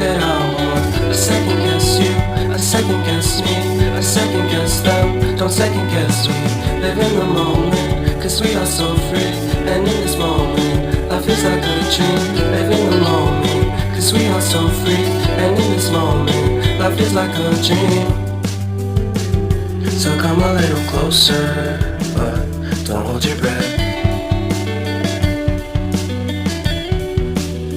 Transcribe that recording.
that I want. I second guess you, I second guess me, I second guess them. Don't second guess me. Live in the moment, cause we are so free. And in this moment, life is like a dream. Live in the moment, cause we are so free. And in this moment, life is like a dream. So come a little closer, but don't hold your breath.